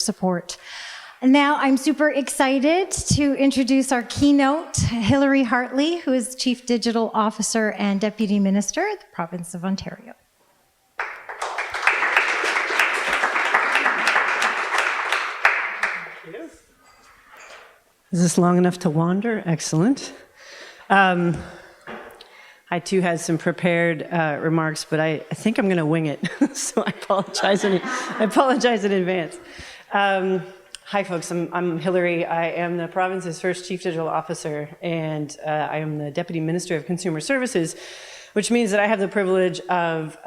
support. And now I'm super excited to introduce our keynote, Hilary Hartley, who is Chief Digital Officer and Deputy Minister of the Province of Ontario. Is this long enough to wander? Excellent. I too had some prepared remarks, but I think I'm going to wing it, so I apologize in advance. Hi, folks. I'm Hilary. I am the province's first Chief Digital Officer, and I am the Deputy Minister of Consumer Services, which means that I have the privilege of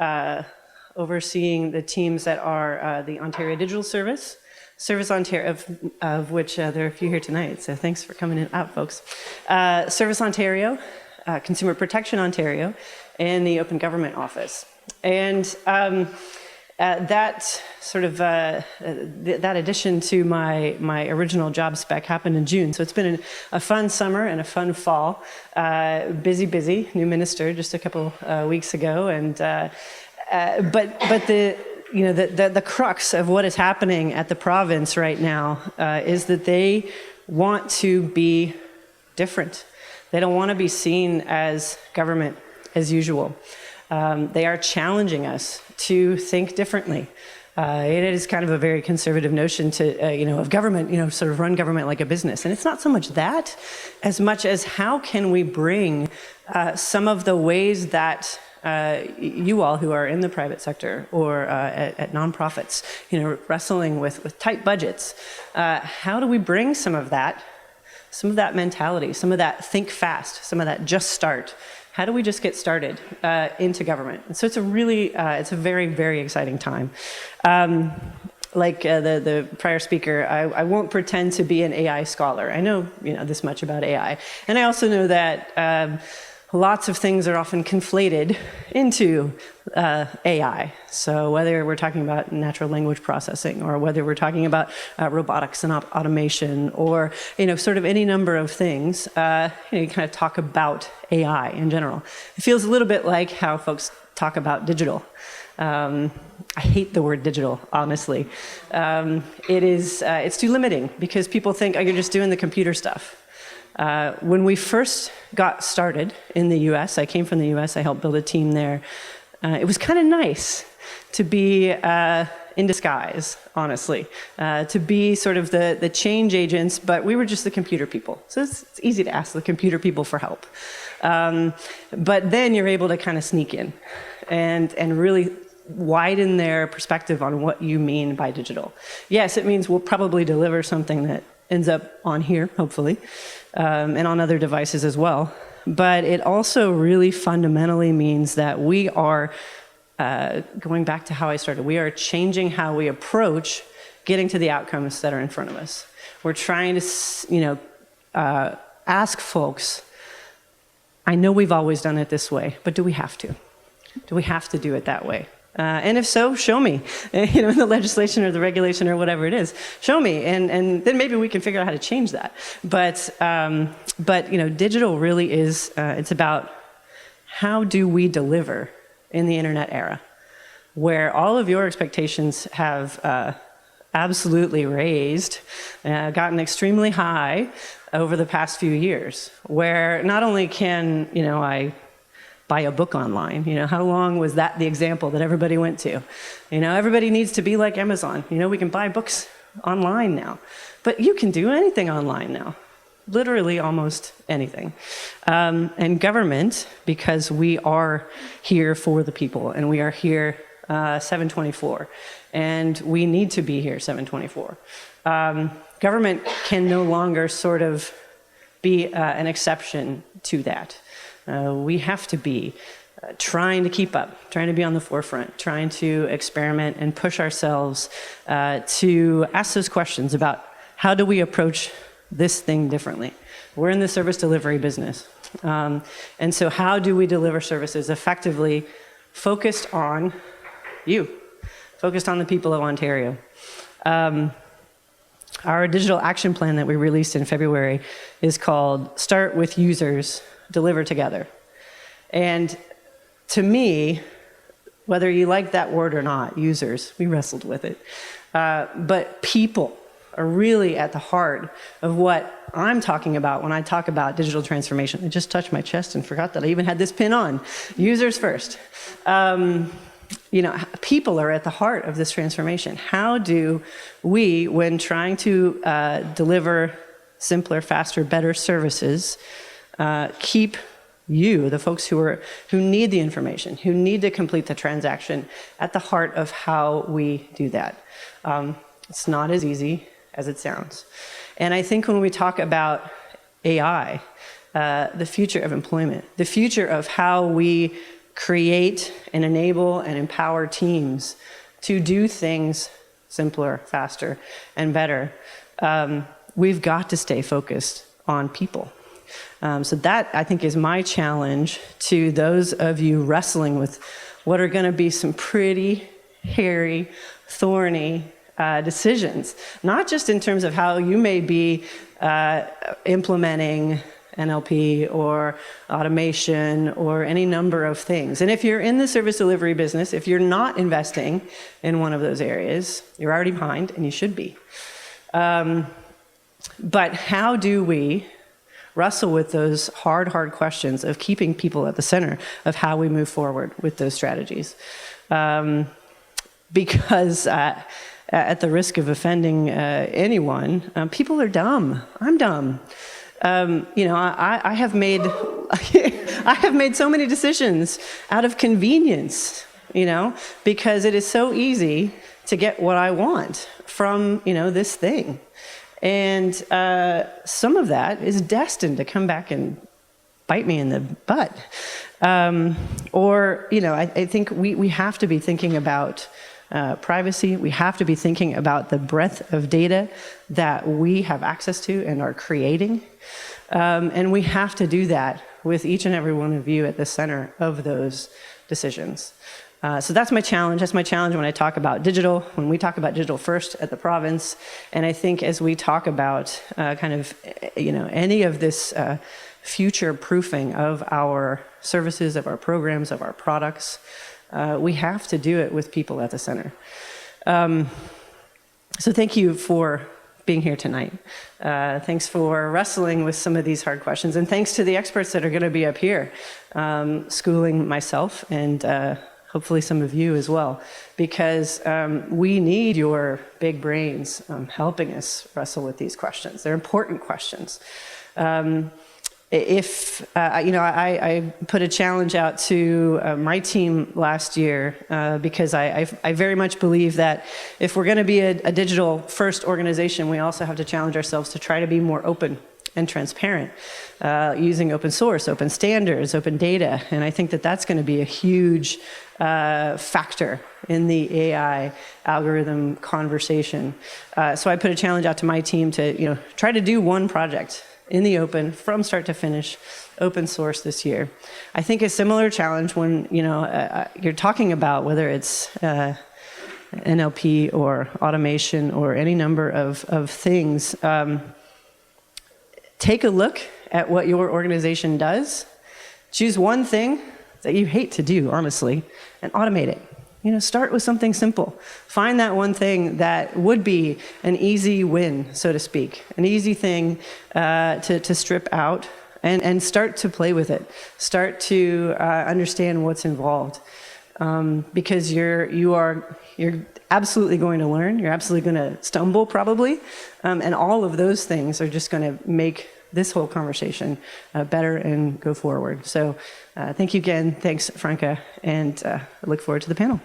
overseeing the teams that are the Ontario Digital Service Ontario, of which there are a few here tonight, so thanks for coming out, folks. Service Ontario, Consumer Protection Ontario, and the Open Government Office. And that addition to my original job spec happened in June. So it's been a fun summer and a fun fall. Busy, new minister just a couple weeks ago. And but the crux of what is happening at the province right now is that they want to be different. They don't want to be seen as government as usual. They are challenging us to think differently. It is kind of a very conservative notion to, of government, sort of run government like a business. And it's not so much that, as much as how can we bring some of the ways that you all who are in the private sector or at nonprofits, wrestling with tight budgets, how do we bring some of that mentality, some of that think fast, some of that just start? How do we just get started into government? And so it's a very, very exciting time. Like the prior speaker, I won't pretend to be an AI scholar. I know this much about AI. And I also know that lots of things are often conflated into AI. So whether we're talking about natural language processing, or whether we're talking about robotics and automation, or sort of any number of things, you kind of talk about AI in general. It feels a little bit like how folks talk about digital. I hate the word digital, honestly. It's too limiting because people think, oh, you're just doing the computer stuff. When we first got started in the US, I came from the US, I helped build a team there. It was kind of nice to be in disguise, honestly, to be sort of the change agents, but we were just the computer people. So it's easy to ask the computer people for help. But then you're able to kind of sneak in and really widen their perspective on what you mean by digital. Yes, it means we'll probably deliver something that ends up on here, hopefully, and on other devices as well. But it also really fundamentally means that we are, going back to how I started, we are changing how we approach getting to the outcomes that are in front of us. We're trying to, ask folks, I know we've always done it this way, but do we have to? Do we have to do it that way? And if so, show me, in the legislation or the regulation or whatever it is, show me, and then maybe we can figure out how to change that. But digital really is, it's about how do we deliver in the internet era, where all of your expectations have absolutely raised, gotten extremely high over the past few years, where not only can, I buy a book online. How long was that the example that everybody went to? Everybody needs to be like Amazon. We can buy books online now. But you can do anything online now. Literally almost anything. And government, because we are here for the people, and we are here 7/24, and we need to be here 7/24. Government can no longer sort of be an exception to that. We have to be trying to keep up, trying to be on the forefront, trying to experiment and push ourselves to ask those questions about how do we approach this thing differently. We're in the service delivery business. And so how do we deliver services effectively focused on you, focused on the people of Ontario? Our digital action plan that we released in February is called Start with Users, Deliver Together. And to me, Whether you like that word or not, users, we wrestled with it. But people are really at the heart of what I'm talking about when I talk about digital transformation. I just touched my chest and forgot that I even had this pin on. Users first. People are at the heart of this transformation. How do we, when trying to deliver simpler, faster, better services, keep you, the folks who need the information, who need to complete the transaction, at the heart of how we do that? It's not as easy as it sounds. And I think when we talk about AI, the future of employment, the future of how we create and enable and empower teams to do things simpler, faster, and better, we've got to stay focused on people. So that, I think, is my challenge to those of you wrestling with what are going to be some pretty hairy, thorny decisions, not just in terms of how you may be implementing NLP or automation or any number of things. And if you're in the service delivery business, if you're not investing in one of those areas, you're already behind, and you should be. But how do we wrestle with those hard questions of keeping people at the center of how we move forward with those strategies? Because at the risk of offending anyone, people are dumb. I'm dumb. I have made I have made so many decisions out of convenience, because it is so easy to get what I want from this thing. And some of that is destined to come back and bite me in the butt. I think we have to be thinking about privacy. We have to be thinking about the breadth of data that we have access to and are creating. And we have to do that with each and every one of you at the center of those decisions. So that's my challenge. That's my challenge when I talk about digital, when we talk about digital first at the province. And I think as we talk about any of this future proofing of our services, of our programs, of our products, we have to do it with people at the center. So thank you for being here tonight. Thanks for wrestling with some of these hard questions. And thanks to the experts that are going to be up here, schooling myself and hopefully some of you as well, because we need your big brains helping us wrestle with these questions. They're important questions. I put a challenge out to my team last year because I very much believe that if we're going to be a digital first organization, we also have to challenge ourselves to try to be more open and transparent, using open source, open standards, open data. And I think that that's going to be a huge factor in the AI algorithm conversation. So I put a challenge out to my team to try to do one project in the open from start to finish, open source this year. I think a similar challenge when you're talking about whether it's NLP or automation or any number of things. Take a look at what your organization does. Choose one thing that you hate to do, honestly, and automate it. Start with something simple. Find that one thing that would be an easy win, so to speak, an easy thing to strip out and start to play with it. Start to understand what's involved, because you're absolutely going to learn. You're absolutely going to stumble, probably, and all of those things are just going to make this whole conversation better and go forward. So thank you again. Thanks, Franca, and I look forward to the panel.